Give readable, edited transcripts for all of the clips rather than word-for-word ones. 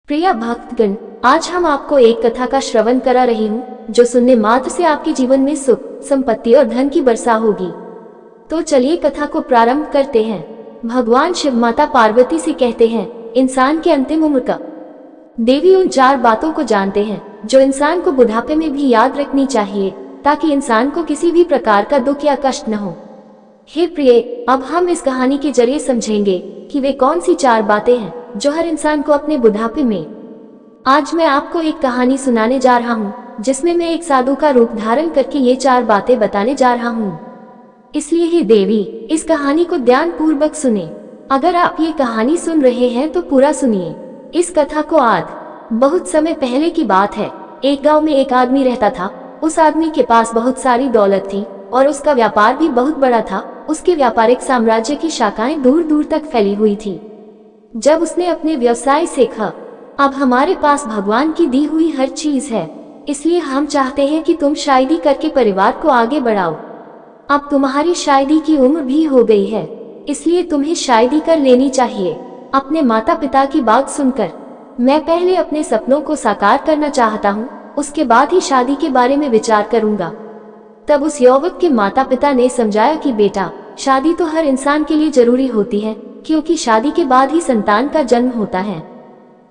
प्रिय भक्तगण, आज हम आपको एक कथा का श्रवण करा रही हूँ जो सुनने मात्र से आपके जीवन में सुख, संपत्ति और धन की वर्षा होगी। तो चलिए कथा को प्रारंभ करते हैं। भगवान शिव माता पार्वती से कहते हैं, इंसान के अंतिम उम्र का देवी उन 4 बातों को जानते हैं जो इंसान को बुढ़ापे में भी याद रखनी चाहिए ताकि इंसान को किसी भी प्रकार का दुख या कष्ट न हो। हे प्रिय, अब हम इस कहानी के जरिए समझेंगे कि वे कौन सी 4 बातें हैं जो हर इंसान को अपने बुढ़ापे में। आज मैं आपको एक कहानी सुनाने जा रहा हूँ जिसमें मैं एक साधु का रूप धारण करके ये 4 बातें बताने जा रहा हूँ। इसलिए हे देवी, इस कहानी को ध्यान पूर्वक सुने। अगर आप ये कहानी सुन रहे हैं तो पूरा सुनिए। इस कथा को आज बहुत समय पहले की बात है। एक गांव में एक आदमी रहता था। उस आदमी के पास बहुत सारी दौलत थी और उसका व्यापार भी बहुत बड़ा था। उसके व्यापारिक साम्राज्य की शाखाएं दूर दूर तक फैली हुई थी। जब उसने अपने व्यवसाय सीखा, अब हमारे पास भगवान की दी हुई हर चीज है, इसलिए हम चाहते हैं कि तुम शादी करके परिवार को आगे बढ़ाओ। अब तुम्हारी शादी की उम्र भी हो गई है, इसलिए तुम्हें शादी कर लेनी चाहिए। अपने माता पिता की बात सुनकर मैं पहले अपने सपनों को साकार करना चाहता हूँ, उसके बाद ही शादी के बारे में विचार करूंगा। तब उस युवक के माता पिता ने समझाया कि बेटा, शादी तो हर इंसान के लिए जरूरी होती है क्योंकि शादी के बाद ही संतान का जन्म होता है।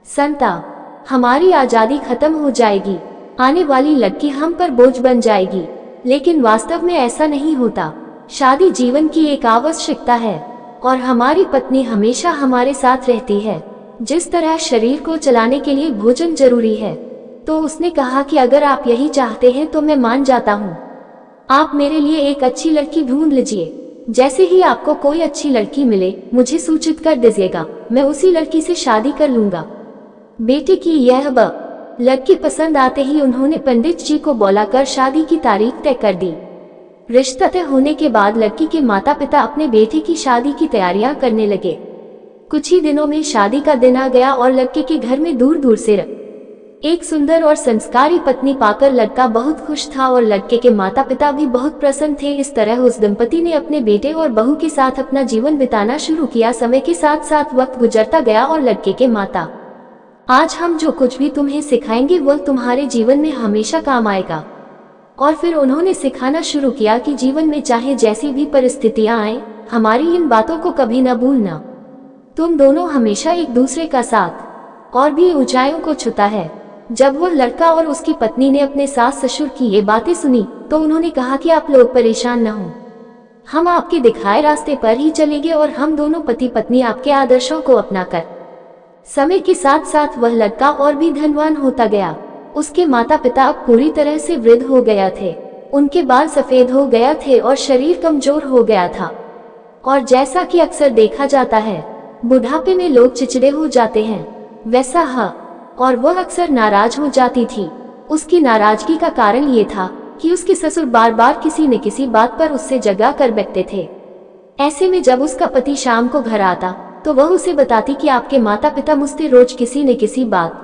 संतान हमारी आजादी खत्म हो जाएगी, आने वाली लड़की हम पर बोझ बन जाएगी, लेकिन वास्तव में ऐसा नहीं होता। शादी जीवन की एक आवश्यकता है और हमारी पत्नी हमेशा हमारे साथ रहती है। जिस तरह शरीर को चलाने के लिए भोजन जरूरी है। तो उसने कहा कि अगर आप यही चाहते हैं तो मैं मान जाता हूँ। आप मेरे लिए एक अच्छी लड़की ढूंढ लीजिए। जैसे ही आपको कोई अच्छी लड़की मिले मुझे सूचित कर दीजिएगा, मैं उसी लड़की से शादी कर लूंगा। बेटे की यह लड़की पसंद आते ही उन्होंने पंडित जी को बुलाकर शादी की तारीख तय कर दी। रिश्ता तय होने के बाद लड़की के माता पिता अपने बेटे की शादी की तैयारियां करने लगे। कुछ ही दिनों में शादी का दिन आ गया और लड़के के घर में दूर दूर से एक सुंदर और संस्कारी पत्नी पाकर लड़का बहुत खुश था और लड़के के माता पिता भी बहुत प्रसन्न थे। इस तरह उस दंपति ने अपने बेटे और बहू के साथ अपना जीवन बिताना शुरू किया। समय के साथ साथ वक्त गुजरता गया और लड़के के माता, आज हम जो कुछ भी तुम्हें सिखाएंगे वह तुम्हारे जीवन में हमेशा काम आएगा। और फिर उन्होंने सिखाना शुरू किया कि जीवन में चाहे जैसी भी परिस्थितियां आए, हमारी इन बातों को कभी न भूलना। तुम दोनों हमेशा एक दूसरे का साथ और भी ऊंचाइयों को छूता है। जब वह लड़का और उसकी पत्नी ने अपने सास ससुर की ये बातें सुनी तो उन्होंने कहा कि आप लोग परेशान न हो, हम आपके दिखाए रास्ते पर ही चलेंगे और हम दोनों पति पत्नी आपके आदर्शों को अपनाकर। समय के साथ साथ वह लड़का और भी धनवान होता गया। उसके माता पिता अब पूरी तरह से वृद्ध हो गया थे। उनके बाल सफेद हो गया थे और शरीर कमजोर हो गया था। और जैसा कि अक्सर देखा जाता है, बुढ़ापे में लोग चिड़चिड़े हो जाते हैं, वैसा हा और वह अक्सर नाराज हो जाती थी। उसकी नाराजगी का कारण ये था कि उसके ससुर बार बार किसी न किसी बात पर उससे झगड़ा कर बैठते थे। ऐसे में जब उसका पति शाम को घर आता तो वह उसे बताती कि आपके माता पिता मुझसे रोज किसी न किसी बात।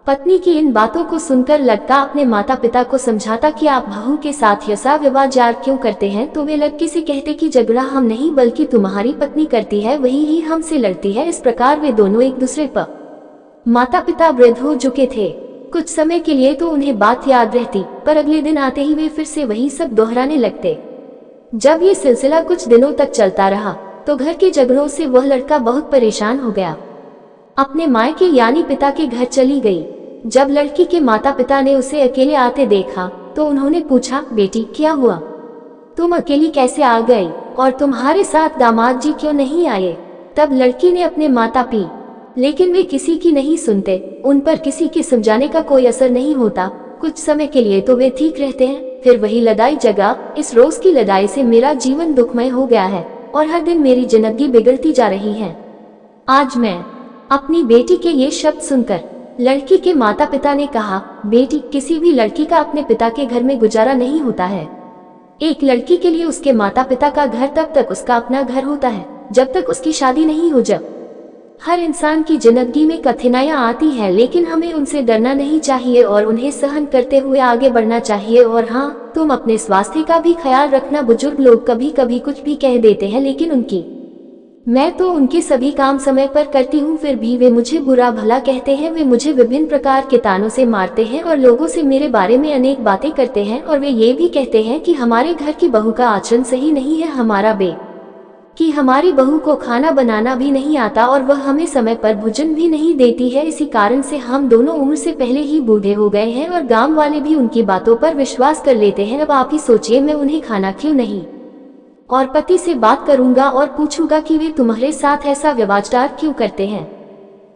पत्नी की इन बातों को सुनकर लड़का अपने माता पिता को समझाता कि आप बहू के साथ ऐसा व्यवहार क्यों करते हैं। तो वे लड़के से कहते कि झगड़ा हम नहीं बल्कि तुम्हारी पत्नी करती है, वही ही हमसे लड़ती है। इस प्रकार वे दोनों एक दूसरे पर। माता पिता वृद्ध हो चुके थे। कुछ समय के लिए तो उन्हें बात याद रहती, पर अगले दिन आते ही वे फिर से वही सब दोहराने लगते। जब ये सिलसिला कुछ दिनों तक चलता रहा तो घर के झगड़ों से वह लड़का बहुत परेशान हो गया। अपने मायके यानी पिता के घर चली गई। जब लड़की के माता पिता ने उसे अकेले आते देखा तो उन्होंने पूछा, बेटी क्या हुआ, तुम अकेली कैसे आ गई और तुम्हारे साथ दामाद जी क्यों नहीं आए। तब लड़की ने अपने माता पी, लेकिन वे किसी की नहीं सुनते। उन पर किसी के समझाने का कोई असर नहीं होता। कुछ समय के लिए तो वे ठीक रहते हैं, फिर वही लड़ाई जगह। इस रोज की लड़ाई से मेरा जीवन दुखमय हो गया है और हर दिन मेरी जिंदगी बिगड़ती जा रही है। आज मैं अपनी बेटी के ये शब्द सुनकर लड़की के माता पिता ने कहा, बेटी, किसी भी लड़की का अपने पिता के घर में गुजारा नहीं होता है। एक लड़की के लिए उसके माता पिता का घर तब तक उसका अपना घर होता है जब तक उसकी शादी नहीं हो। जब हर इंसान की जिंदगी में कठिनाइयां आती हैं, लेकिन हमें उनसे डरना नहीं चाहिए और उन्हें सहन करते हुए आगे बढ़ना चाहिए। और हाँ, तुम अपने स्वास्थ्य का भी ख्याल रखना। बुजुर्ग लोग कभी कभी कुछ भी कह देते हैं, लेकिन उनकी मैं तो उनके सभी काम समय पर करती हूँ, फिर भी वे मुझे बुरा भला कहते हैं। वे मुझे विभिन्न प्रकार के तानों से मारते हैं और लोगों से मेरे बारे में अनेक बातें करते हैं। और वे ये भी कहते हैं कि हमारे घर की बहू का आचरण सही नहीं है, कि हमारी बहू को खाना बनाना भी नहीं आता और वह हमें समय पर भोजन भी नहीं देती है। इसी कारण से हम दोनों उम्र से पहले ही बूढ़े हो गए हैं और गांव वाले भी उनकी बातों पर विश्वास कर लेते हैं। अब आप ही सोचिए, मैं उन्हें खाना क्यों नहीं और पति से बात करूंगा और पूछूंगा कि वे तुम्हारे साथ ऐसा व्यवहार क्यों करते हैं।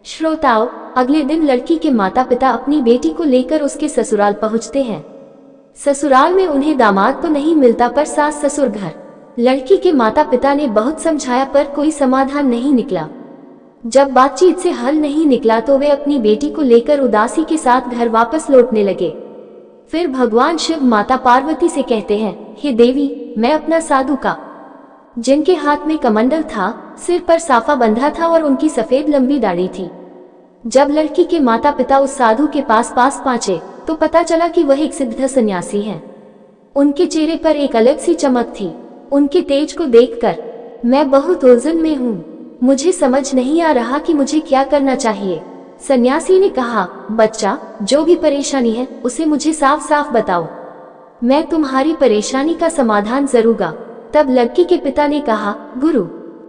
श्रोताओं, अगले दिन लड़की के माता पिता अपनी बेटी को लेकर उसके ससुराल पहुंचते हैं। ससुराल में उन्हें दामाद तो नहीं मिलता पर सास ससुर घर। लड़की के माता पिता ने बहुत समझाया पर कोई समाधान नहीं निकला। जब बातचीत से हल नहीं निकला तो वे अपनी बेटी को लेकर उदासी के साथ घर वापस लौटने लगे। फिर भगवान शिव माता पार्वती से कहते हैं, हे देवी, मैं अपना साधु का, जिनके हाथ में कमंडल था, सिर पर साफा बंधा था और उनकी सफेद लंबी दाढ़ी थी। जब लड़की के माता पिता उस साधु के पास पहुंचे तो पता चला कि वह एक सिद्ध सन्यासी हैं। उनके चेहरे पर एक अलग सी चमक थी। उनके तेज को देखकर मैं बहुत उलझन में हूँ, मुझे समझ नहीं आ रहा कि मुझे क्या करना चाहिए। सन्यासी ने कहा, बच्चा, जो भी परेशानी है उसे मुझे साफ साफ बताओ, मैं तुम्हारी परेशानी का समाधान जरूर। तब लड़की के पिता ने कहा, गुरु,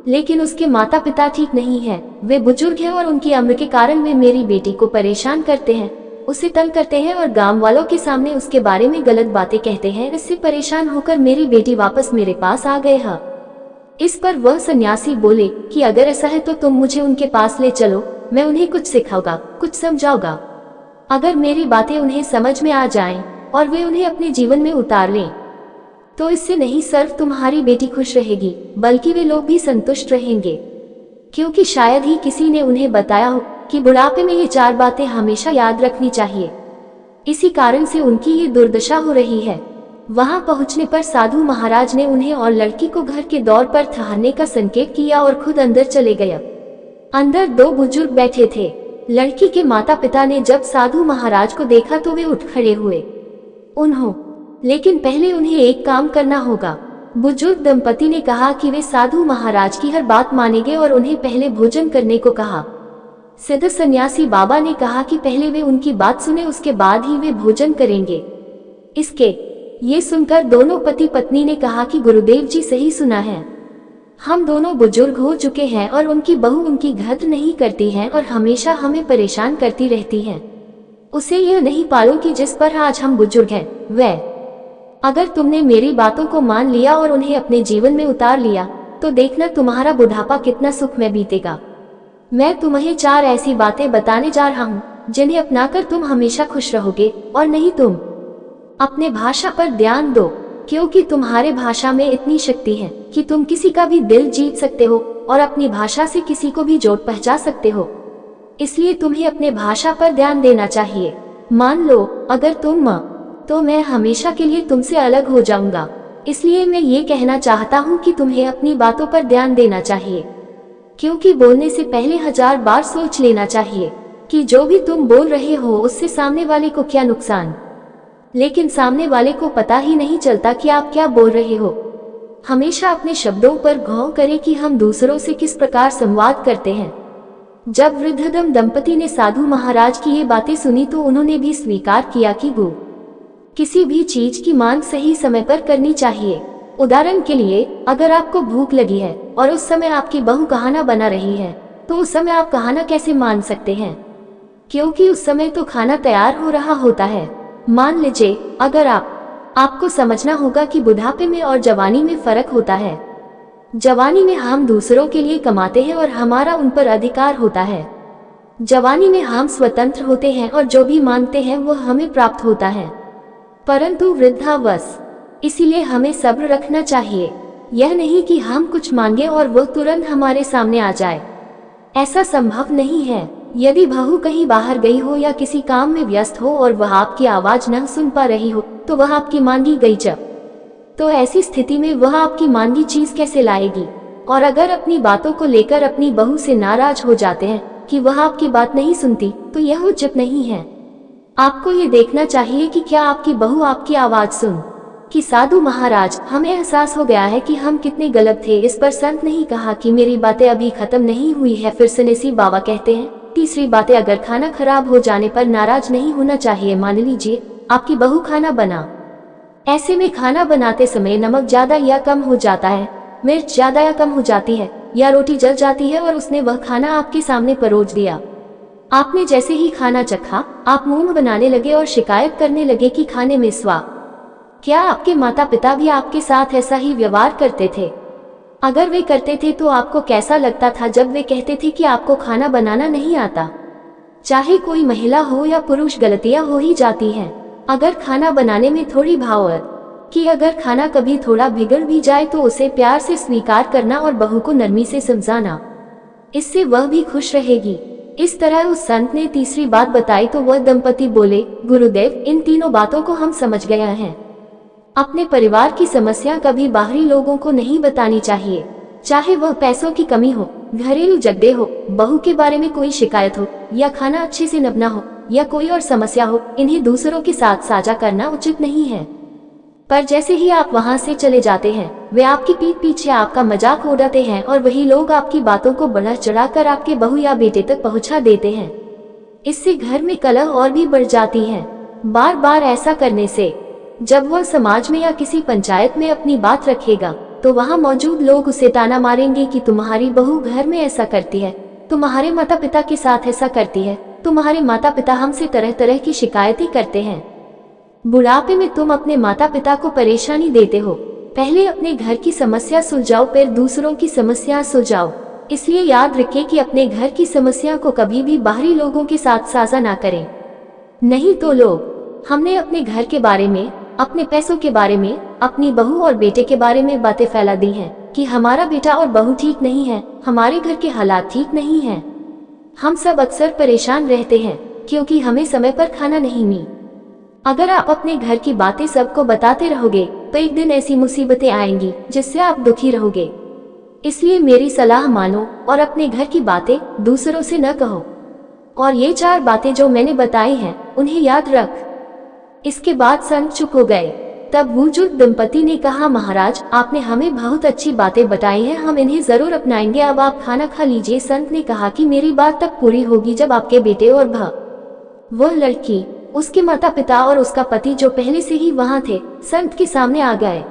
लेकिन उसके माता पिता ठीक नहीं है, वे बुजुर्ग हैं और उनकी उम्र के कारण वे मेरी बेटी को परेशान करते हैं, उसे तंग करते हैं और गांव वालों के सामने उसके बारे में गलत बातें कहते हैं। इससे परेशान होकर मेरी बेटी वापस मेरे पास आ गए है। इस पर वह सन्यासी बोले कि अगर ऐसा है तो तुम मुझे उनके पास ले चलो, मैं उन्हें कुछ सिखाऊंगा, कुछ समझाऊंगा। अगर मेरी बातें उन्हें समझ में आ जाएं और वे उन्हें अपने जीवन में उतार लें तो इससे नहीं सिर्फ तुम्हारी बेटी खुश रहेगी बल्कि वे लोग भी संतुष्ट रहेंगे, क्योंकि शायद ही किसी ने उन्हें बताया हो कि बुढ़ापे में ये 4 बातें हमेशा याद रखनी चाहिए। इसी कारण से उनकी ये दुर्दशा हो रही है। वहां पहुंचने पर साधु महाराज ने उन्हें और लड़की को घर के दौर पर ठहरने का संकेत किया और खुद अंदर चले गए। अंदर 2 बुजुर्ग बैठे थे। लड़की के माता पिता ने जब साधु महाराज को देखा तो वे उठ खड़े हुए। लेकिन पहले उन्हें एक काम करना होगा। बुजुर्ग दंपति ने कहा कि वे साधु महाराज की हर बात मानेंगे और उन्हें पहले भोजन करने को कहा। सिद्ध सन्यासी बाबा ने कहा कि पहले वे उनकी बात सुने, उसके बाद ही वे भोजन करेंगे। ये सुनकर दोनों पति पत्नी ने कहा कि गुरुदेव जी सही सुना है, हम दोनों बुजुर्ग हो चुके हैं और उनकी बहू उनकी कद्र नहीं करती है और हमेशा हमें परेशान करती रहती है। उसे यह नहीं पालो कि जिस पर आज हम बुजुर्ग हैं वह, अगर तुमने मेरी बातों को मान लिया और उन्हें अपने जीवन में उतार लिया तो देखना तुम्हारा बुढ़ापा कितना सुख में बीतेगा। मैं तुम्हें 4 ऐसी बातें बताने जा रहा हूँ जिन्हें अपनाकर तुम हमेशा खुश रहोगे। और नहीं, तुम अपने भाषा पर ध्यान दो, क्योंकि तुम्हारे भाषा में इतनी शक्ति है कि तुम किसी का भी दिल जीत सकते हो और अपनी भाषा से किसी को भी जोड़ पहुंचा सकते हो। इसलिए तुम्हें अपने भाषा पर ध्यान देना चाहिए। मान लो अगर तुम तो मैं हमेशा के लिए तुमसे अलग हो जाऊंगा। इसलिए मैं ये कहना चाहता हूँ कि तुम्हें अपनी बातों पर ध्यान देना चाहिए, क्योंकि बोलने से पहले 1000 बार सोच लेना चाहिए कि जो भी तुम बोल रहे हो उससे सामने वाले को क्या नुकसान। लेकिन सामने वाले को पता ही नहीं चलता कि आप क्या बोल रहे हो। हमेशा अपने शब्दों पर गौर करें कि हम दूसरों से किस प्रकार संवाद करते हैं। जब वृद्धदम दंपति ने साधु महाराज की ये बातें सुनी तो उन्होंने भी स्वीकार किया कि किसी भी चीज की मांग सही समय पर करनी चाहिए। उदाहरण के लिए, अगर आपको भूख लगी है और उस समय आपकी बहू खाना बना रही है तो उस समय आप खाना कैसे मान सकते हैं, क्योंकि उस समय तो खाना तैयार हो रहा होता है। मान लीजिए, अगर आपको समझना होगा कि बुढ़ापे में और जवानी में फर्क होता है। जवानी में हम दूसरों के लिए कमाते हैं और हमारा उन पर अधिकार होता है। जवानी में हम स्वतंत्र होते हैं और जो भी मांगते हैं वो हमें प्राप्त होता है। परंतु वृद्धावस्था, इसीलिए हमें सब्र रखना चाहिए। यह नहीं कि हम कुछ मांगे और वो तुरंत हमारे सामने आ जाए, ऐसा संभव नहीं है। यदि बहू कहीं बाहर गई हो या किसी काम में व्यस्त हो और वह आपकी आवाज न सुन पा रही हो तो वह आपकी मांगी गई तो ऐसी स्थिति में वह आपकी मांगी चीज कैसे लाएगी। और अगर अपनी बातों को लेकर अपनी बहू से नाराज हो जाते हैं कि वह आपकी बात नहीं सुनती तो यह उचित नहीं है। आपको ये देखना चाहिए कि क्या आपकी बहू आपकी आवाज सुन कि साधु महाराज, हमें एहसास हो गया है कि हम कितने गलत थे। इस पर संत ने ही कहा कि मेरी बातें अभी खत्म नहीं हुई है। फिर सन्यासी बाबा कहते हैं, तीसरी बातें, अगर खाना खराब हो जाने पर नाराज नहीं होना चाहिए। मान लीजिए आपकी बहू खाना बना, ऐसे में खाना बनाते समय नमक ज्यादा या कम हो जाता है, मिर्च ज्यादा या कम हो जाती है, या रोटी जल जाती है और उसने वह खाना आपके सामने परोस दिया। आपने जैसे ही खाना चखा, आप मुंह बनाने लगे और शिकायत करने लगे कि खाने में स्वाद। क्या आपके माता पिता भी आपके साथ ऐसा ही व्यवहार करते थे? अगर वे करते थे तो आपको कैसा लगता था जब वे कहते थे कि आपको खाना बनाना नहीं आता? चाहे कोई महिला हो या पुरुष, गलतियां हो ही जाती हैं। अगर खाना बनाने में थोड़ी भावुक कि अगर खाना कभी थोड़ा बिगड़ भी जाए तो उसे प्यार से स्वीकार करना और बहू को नरमी से समझाना, इससे वह भी खुश रहेगी। इस तरह उस संत ने तीसरी बात बताई तो वह दंपति बोले, गुरुदेव, इन तीनों बातों को हम समझ गए हैं। अपने परिवार की समस्या कभी बाहरी लोगों को नहीं बतानी चाहिए, चाहे वह पैसों की कमी हो, घरेलू झगड़े हो, बहू के बारे में कोई शिकायत हो, या खाना अच्छे से न बना हो, या कोई और समस्या हो। इन्हें दूसरों के साथ साझा करना उचित नहीं है। पर जैसे ही आप वहां से चले जाते हैं, वे आपकी पीठ पीछे आपका मजाक उड़ाते हैं और वही लोग आपकी बातों को बढ़ा चढ़ाकर आपके बहू या बेटे तक पहुंचा देते हैं। इससे घर में कलह और भी बढ़ जाती है। बार बार ऐसा करने से जब वह समाज में या किसी पंचायत में अपनी बात रखेगा तो वहां मौजूद लोग उसे ताना मारेंगे कि तुम्हारी बहू घर में ऐसा करती है, तुम्हारे माता पिता के साथ ऐसा करती है, तुम्हारे माता पिता हमसे तरह तरह की शिकायतें करते हैं। बुढ़ापे में तुम अपने माता पिता को परेशानी देते हो। पहले अपने घर की समस्या सुलझाओ, फिर दूसरों की समस्या सुलझाओ। इसलिए याद रखें कि अपने घर की समस्या को कभी भी बाहरी लोगों के साथ साझा ना करें, नहीं तो लोग हमने अपने घर के बारे में, अपने पैसों के बारे में, अपनी बहू और बेटे के बारे में बातें फैला दी हैं कि हमारा बेटा और बहू ठीक नहीं है, हमारे घर के हालात ठीक नहीं हैं। हम सब अक्सर परेशान रहते हैं क्योंकि हमें समय पर खाना नहीं मिला। अगर आप अपने घर की बातें सबको बताते रहोगे तो एक दिन ऐसी मुसीबतें आएंगी जिससे आप दुखी रहोगे। इसलिए मेरी सलाह मानो और अपने घर की बातें दूसरों से न कहो। और ये 4 बातें जो मैंने बताई हैं उन्हें याद रख। इसके बाद संत चुप हो गए। तब बुजुर्ग दंपति ने कहा, महाराज, आपने हमें बहुत अच्छी बातें बताई हैं, हम इन्हें जरूर अपनाएंगे। अब आप खाना खा लीजिए। संत ने कहा कि मेरी बात तब पूरी होगी जब आपके बेटे और वह लड़की, उसके माता पिता और उसका पति जो पहले से ही वहां थे, संत के सामने आ गए।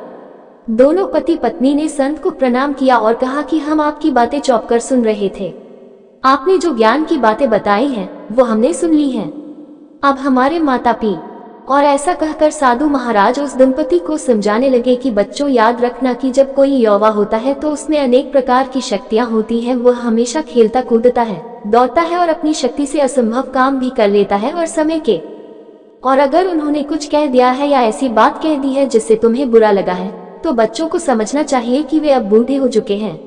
दोनों पति पत्नी ने संत को प्रणाम किया और कहा कि हम आपकी बातें चौंक कर सुन रहे थे। आपने जो ज्ञान की बातें बताई हैं वो हमने सुन ली हैं। अब हमारे माता पिता। और ऐसा कहकर साधु महाराज उस दंपति को समझाने लगे कि बच्चों, याद रखना कि जब कोई युवा होता है तो उसमें अनेक प्रकार की शक्तियां होती हैं। वह हमेशा खेलता कूदता है, दौड़ता है और अपनी शक्ति से असंभव काम भी कर लेता है और समय के। और अगर उन्होंने कुछ कह दिया है या ऐसी बात कह दी है जिससे तुम्हें बुरा लगा है तो बच्चों को समझना चाहिए कि वे अब बूढ़े हो चुके हैं।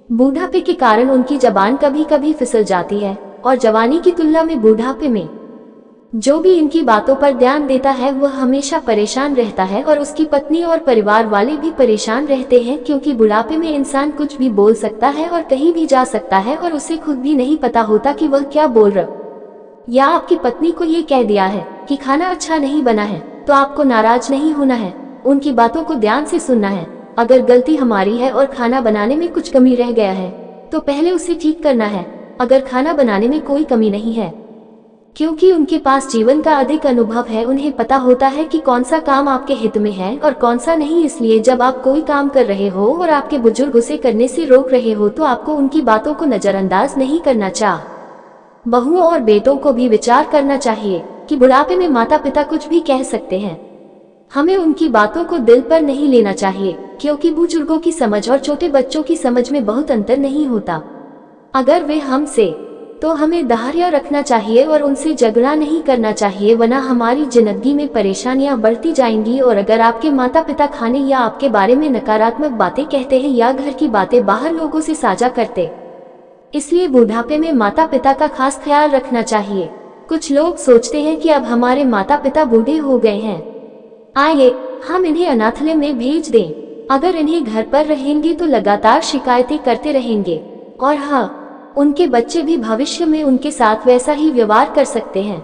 बूढ़ापे के कारण उनकी जबान कभी कभी फिसल जाती है और जवानी की तुलना में बूढ़ापे में जो भी इनकी बातों पर ध्यान देता है वह हमेशा परेशान रहता है और उसकी पत्नी और परिवार वाले भी परेशान रहते हैं, क्योंकि बुढ़ापे में इंसान कुछ भी बोल सकता है और कहीं भी जा सकता है और उसे खुद भी नहीं पता होता कि वह क्या बोल रहा। या आपकी पत्नी को ये कह दिया है कि खाना अच्छा नहीं बना है तो आपको नाराज नहीं होना है, उनकी बातों को ध्यान से सुनना है। अगर गलती हमारी है और खाना बनाने में कुछ कमी रह गया है तो पहले उसे ठीक करना है। अगर खाना बनाने में कोई कमी नहीं है, क्योंकि उनके पास जीवन का अधिक अनुभव है, उन्हें पता होता है कि कौन सा काम आपके हित में है और कौन सा नहीं। इसलिए जब आप कोई काम कर रहे हो और आपके बुजुर्ग उसे करने से रोक रहे हो तो आपको उनकी बातों को नजरअंदाज नहीं करना चाहिए। बहुओं और बेटों को भी विचार करना चाहिए कि बुढ़ापे में माता पिता कुछ भी कह सकते हैं, हमें उनकी बातों को दिल पर नहीं लेना चाहिए, क्योंकि बुजुर्गों की समझ और छोटे बच्चों की समझ में बहुत अंतर नहीं होता। अगर वे हमसे तो हमें धैर्य रखना चाहिए और उनसे झगड़ा नहीं करना चाहिए, वरना हमारी जिंदगी में परेशानियां बढ़ती जाएंगी। और अगर आपके माता पिता खाने या आपके बारे में नकारात्मक बातें कहते हैं या घर की बातें बाहर लोगों से साझा करते, इसलिए बुढ़ापे में माता पिता का खास ख्याल रखना चाहिए। कुछ लोग सोचते हैं कि अब हमारे माता पिता बूढ़े हो गए हैं, आइए हम इन्हें अनाथालय में भेज दें। अगर इन्हें घर पर रहेंगे तो लगातार शिकायतें करते रहेंगे और हाँ, उनके बच्चे भी भविष्य में उनके साथ वैसा ही व्यवहार कर सकते हैं।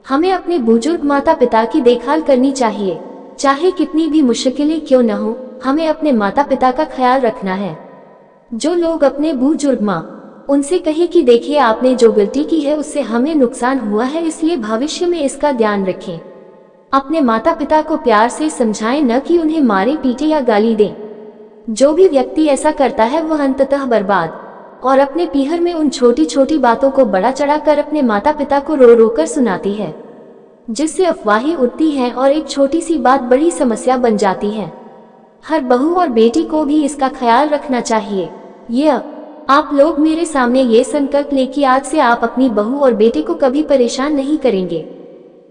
हमें अपने बुजुर्ग माता पिता की देखभाल करनी चाहिए, चाहे कितनी भी मुश्किलें क्यों न हो, हमें अपने माता पिता का ख्याल रखना है। जो लोग अपने बुजुर्ग माँ उनसे कहे कि देखिए आपने जो गलती की है उससे हमें नुकसान हुआ है, इसलिए भविष्य में इसका ध्यान रखें। अपने माता पिता को प्यार से समझाएं, न कि उन्हें मारे पीटे या गाली दें। जो भी व्यक्ति ऐसा करता है वह अंततः बर्बाद और अपने पीहर में उन छोटी छोटी बातों को बड़ा चढ़ाकर अपने माता पिता को रो रो कर सुनाती है, जिससे अफवाहें उड़ती हैं और एक छोटी सी बात बड़ी समस्या बन जाती है। हर बहू और बेटी को भी इसका ख्याल रखना चाहिए। आप लोग मेरे सामने ये संकल्प लें कि आज से आप अपनी बहू और बेटे को कभी परेशान नहीं करेंगे।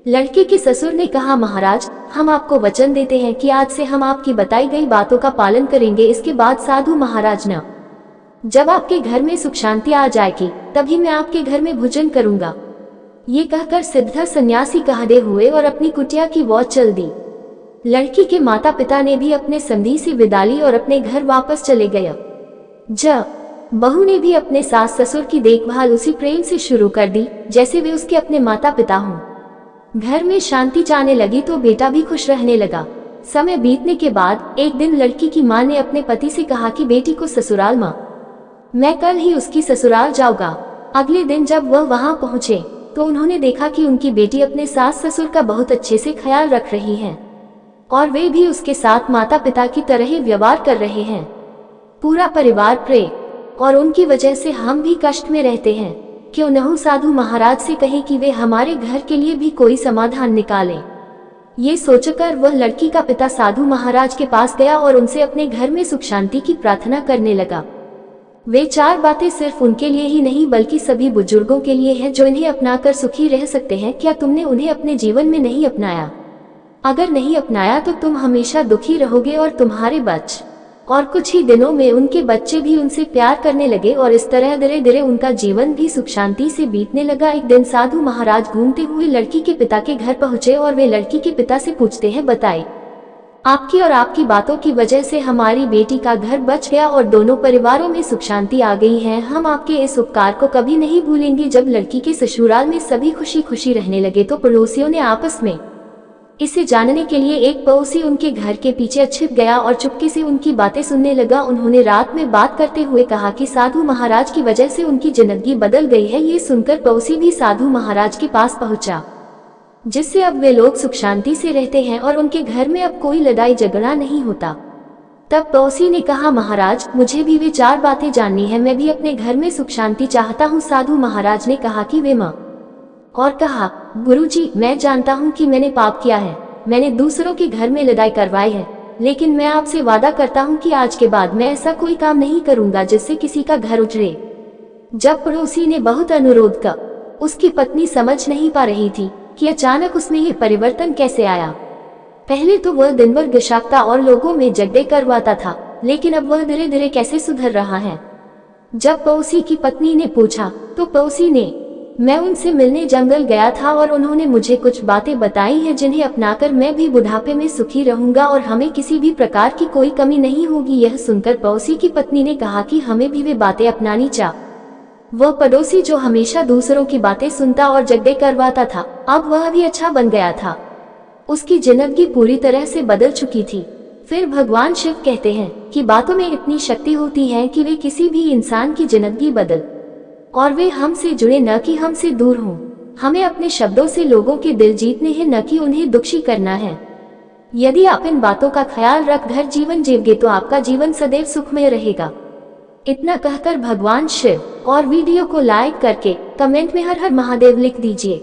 लड़के के ससुर ने कहा, महाराज हम आपको वचन देते हैं कि आज से हम आपकी बताई गई बातों का पालन करेंगे। इसके बाद साधु महाराज न, जब आपके घर में सुख शांति आ जाएगी तभी मैं आपके घर में भोजन करूंगा। ये कहकर सिद्ध सन्यासी कहते हुए और अपनी कुटिया की ओर चल दी। लड़की के माता पिता ने भी अपने संधि से विदा ली और अपने घर वापस चले गए। बहू ने भी अपने सास ससुर की देखभाल उसी प्रेम से शुरू कर दी जैसे वे उसके अपने माता पिता हों। घर में शांति छाने लगी तो बेटा भी खुश रहने लगा। समय बीतने के बाद एक दिन लड़की की मां ने अपने पति से कहा कि बेटी को ससुराल मां, मैं कल ही उसकी ससुराल जाऊंगा। अगले दिन जब वह वहां पहुंचे तो उन्होंने देखा कि उनकी बेटी अपने सास ससुर का बहुत अच्छे से ख्याल रख रही है और वे भी उसके साथ माता पिता की तरह ही व्यवहार कर रहे हैं। पूरा परिवार प्रेम और उनकी वजह से हम भी कष्ट में रहते हैं। क्यों न साधु महाराज से कहें कि वे हमारे घर के लिए भी कोई समाधान निकालें। ये सोचकर वह लड़की का पिता साधु महाराज के पास गया और उनसे अपने घर में सुख शांति की प्रार्थना करने लगा। वे 4 बातें सिर्फ उनके लिए ही नहीं बल्कि सभी बुजुर्गों के लिए है जो इन्हें अपनाकर सुखी रह सकते हैं। क्या तुमने उन्हें अपने जीवन में नहीं अपनाया? अगर नहीं अपनाया तो तुम हमेशा दुखी रहोगे और तुम्हारे बच्चे और कुछ ही दिनों में उनके बच्चे भी उनसे प्यार करने लगे और इस तरह धीरे धीरे उनका जीवन भी सुख शांति से बीतने लगा। एक दिन साधु महाराज घूमते हुए लड़की के पिता के घर पहुंचे और वे लड़की के पिता से पूछते हैं, बताइए आपकी और आपकी बातों की वजह से हमारी बेटी का घर बच गया और दोनों परिवारों में सुख शांति आ गई है। हम आपके इस उपकार को कभी नहीं भूलेंगे। जब लड़की के ससुराल में सभी खुशी खुशी रहने लगे तो पड़ोसियों ने आपस में इसे जानने के लिए एक पड़ोसी उनके घर के पीछे छिप गया और चुपके से उनकी बातें सुनने लगा। उन्होंने रात में बात करते हुए कहा कि साधु महाराज की वजह से उनकी जिंदगी बदल गई है। ये सुनकर पड़ोसी भी साधु महाराज के पास पहुंचा, जिससे अब वे लोग सुख शांति से रहते हैं और उनके घर में अब कोई लड़ाई झगड़ा नहीं होता। तब पड़ोसी ने कहा, महाराज मुझे भी वे 4 बातें जाननी है, मैं भी अपने घर में सुख शांति चाहता हूँ। साधु महाराज ने कहा कि वे माँ और कहा, गुरुजी मैं जानता हूँ कि मैंने पाप किया है, मैंने दूसरों के घर में लड़ाई करवाई है, लेकिन मैं आपसे वादा करता हूँ कि आज के बाद मैं ऐसा कोई काम नहीं करूँगा जिससे किसी का घर उजड़े। जब पड़ोसी ने बहुत अनुरोध किया, उसकी पत्नी समझ नहीं पा रही थी कि अचानक उसमें ये परिवर्तन कैसे आया। पहले तो वह दिन भर गुस्साता और लोगों में झगड़े करवाता था, लेकिन अब वह धीरे धीरे कैसे सुधर रहा है। जब पड़ोसी की पत्नी ने पूछा तो पड़ोसी ने, मैं उनसे मिलने जंगल गया था और उन्होंने मुझे कुछ बातें बताई हैं जिन्हें अपनाकर मैं भी बुढ़ापे में सुखी रहूंगा और हमें किसी भी प्रकार की कोई कमी नहीं होगी। यह सुनकर पड़ोसी की पत्नी ने कहा कि हमें भी वे बातें अपनानी चाहिए। वह पड़ोसी जो हमेशा दूसरों की बातें सुनता और झगड़े करवाता था, अब वह भी अच्छा बन गया था। उसकी जिंदगी पूरी तरह से बदल चुकी थी। फिर भगवान शिव कहते हैं कि बातों में इतनी शक्ति होती है कि वे किसी भी इंसान की जिंदगी बदल और वे हमसे जुड़े न कि हमसे दूर हों। हमें अपने शब्दों से लोगों के दिल जीतने हैं, न कि उन्हें दुखी करना है। यदि आप इन बातों का ख्याल रख कर जीवन जीओगे तो आपका जीवन सदैव सुखमय रहेगा। इतना कहकर भगवान शिव और वीडियो को लाइक करके कमेंट में हर हर महादेव लिख दीजिए।